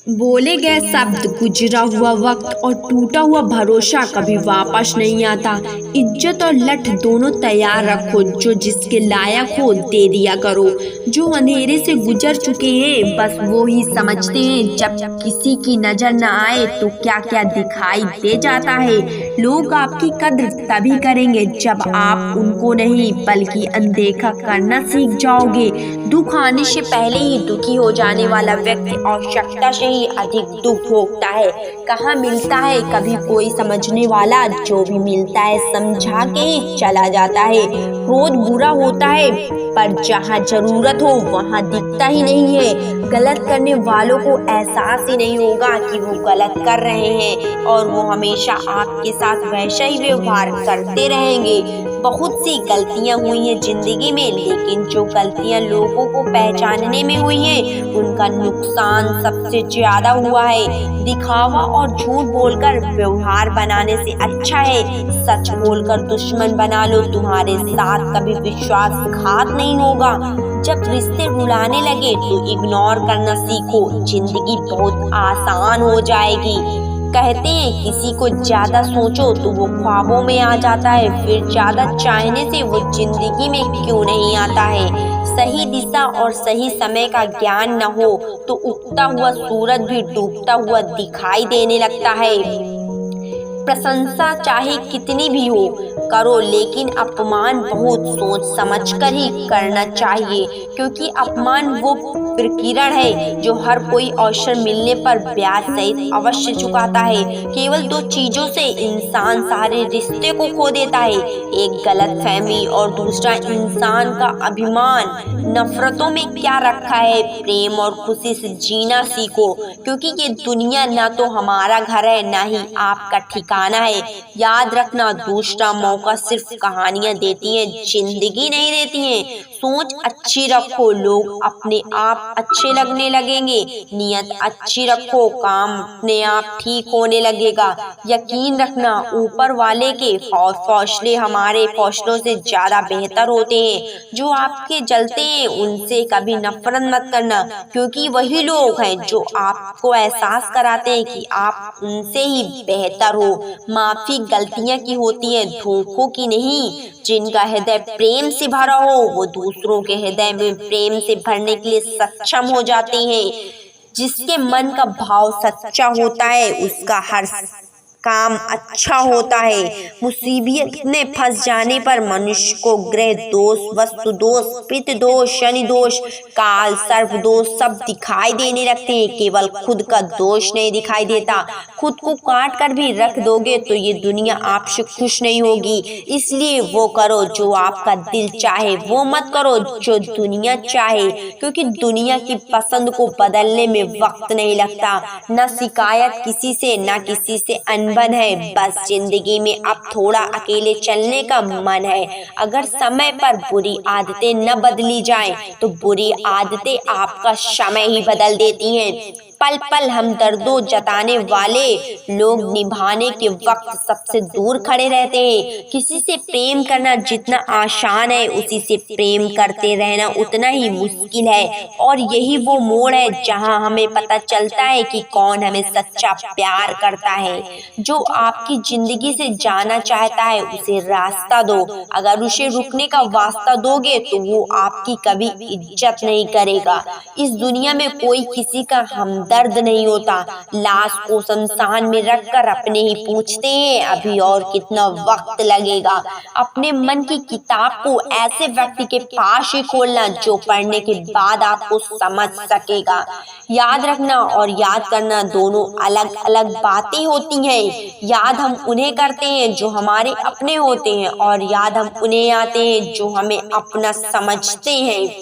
बोले गए शब्द, गुजरा हुआ वक्त और टूटा हुआ भरोसा कभी वापस नहीं आता। इज्जत और लठ दोनों तैयार रखो, जो जिसके लायक हो दे दिया करो। जो अंधेरे से गुजर चुके हैं बस वो ही समझते हैं, जब किसी की नजर न आए तो क्या क्या दिखाई दे जाता है। लोग आपकी कद्र तभी करेंगे जब आप उनको नहीं बल्कि अनदेखा करना सीख जाओगे। दुख आने से पहले ही दुखी हो जाने वाला व्यक्ति आवश्यकता से ही अधिक दुख भोगता है। कहाँ मिलता है कभी कोई समझने वाला, जो भी मिलता है समझा के ही चला जाता है। क्रोध बुरा होता है पर जहाँ जरूरत हो वहाँ दिखता ही नहीं है। गलत करने वालों को एहसास ही नहीं होगा कि वो गलत कर रहे हैं और वो हमेशा आपके साथ वैसा ही व्यवहार करते रहेंगे। बहुत सी गलतियां हुई हैं जिंदगी में, लेकिन जो गलतियां लोगों को पहचानने में हुई हैं उनका नुकसान सबसे ज्यादा हुआ है। दिखावा और झूठ बोलकर व्यवहार बनाने से अच्छा है सच बोलकर दुश्मन बना लो, तुम्हारे साथ कभी विश्वासघात नहीं होगा। जब रिश्ते रुलाने लगे तो इग्नोर करना सीखो, जिंदगी बहुत आसान हो जाएगी। कहते हैं किसी को ज्यादा सोचो तो वो ख्वाबों में आ जाता है, फिर ज्यादा चाहने से वो जिंदगी में क्यों नहीं आता है। सही दिशा और सही समय का ज्ञान न हो तो उगता हुआ सूरज भी डूबता हुआ दिखाई देने लगता है। प्रशंसा चाहे कितनी भी हो करो, लेकिन अपमान बहुत सोच समझ कर ही करना चाहिए, क्योंकि अपमान वो प्रकिरण है जो हर कोई अवसर मिलने पर ब्याज सहित अवश्य चुकाता है। केवल दो चीजों से इंसान सारे रिश्ते को खो देता है, एक गलतफहमी और दूसरा इंसान का अभिमान। नफरतों में क्या रखा है, प्रेम और खुशी से जीना सीखो, क्योंकि ये दुनिया ना तो हमारा घर है ना ही आपका ठिकाना है। याद रखना, दूसरा मौका सिर्फ कहानियां देती हैं, जिंदगी नहीं देती हैं। सोच अच्छी रखो, लोग अपने आप अच्छे लगने लगेंगे। नियत अच्छी रखो, काम अपने आप ठीक होने लगेगा। यकीन रखना, ऊपर वाले के फैसले हमारे फैसलों से ज्यादा बेहतर होते हैं। जो आपके जलते हैं उनसे कभी नफरत मत करना, क्योंकि वही लोग हैं जो आपको एहसास कराते हैं कि आप उनसे ही बेहतर हो। माफी गलतियां की होती है, धोखों की नहीं। जिनका हृदय प्रेम से भरा हो वो दूसरों के हृदय में प्रेम से भरने के लिए सक्षम हो जाते हैं। जिसके मन का भाव सच्चा होता है उसका हर काम अच्छा होता है। मुसीबत में फंस जाने पर मनुष्य को ग्रह दोष, वस्तु दोष, पितृ दोष, शनि दोष, काल सर्प दोष सब दिखाई देने लगते हैं, केवल खुद का दोष नहीं दिखाई देता। खुद को काट कर भी रख दोगे तो ये दुनिया आपसे खुश नहीं होगी। इसलिए वो करो जो आपका दिल चाहे, वो मत करो जो दुनिया चाहे, क्योंकि दुनिया की पसंद को बदलने में वक्त नहीं लगता। न शिकायत किसी से, न किसी से बन है, बस जिंदगी में अब थोड़ा अकेले चलने का मन है। अगर समय पर बुरी आदतें न बदली जाएं, तो बुरी आदतें आपका समय ही बदल देती हैं। पल पल हम दर्दों जताने वाले लोग निभाने के वक्त सबसे दूर खड़े रहते हैं। किसी से प्रेम करना जितना आसान है, उसी से प्रेम करते रहना उतना ही मुश्किल है। और यही वो मोड़ है जहां हमें पता चलता है कि कौन हमें सच्चा प्यार करता है। जो आपकी जिंदगी से जाना चाहता है उसे रास्ता दो, अगर उसे रुकने का वास्ता दोगे तो वो आपकी कभी इज्जत नहीं करेगा। इस दुनिया में कोई किसी का हमदर्द नहीं होता। लाश को शमशान में रखकर अपने ही पूछते हैं अभी और कितना वक्त लगेगा। अपने मन की किताब को ऐसे व्यक्ति के पास ही खोलना जो पढ़ने के बाद आपको समझ सकेगा। याद रखना और याद करना दोनों अलग अलग बातें होती हैं। याद हम उन्हें करते हैं जो हमारे अपने होते हैं, और याद हम उन्हें आते हैं जो हमें अपना समझते हैं।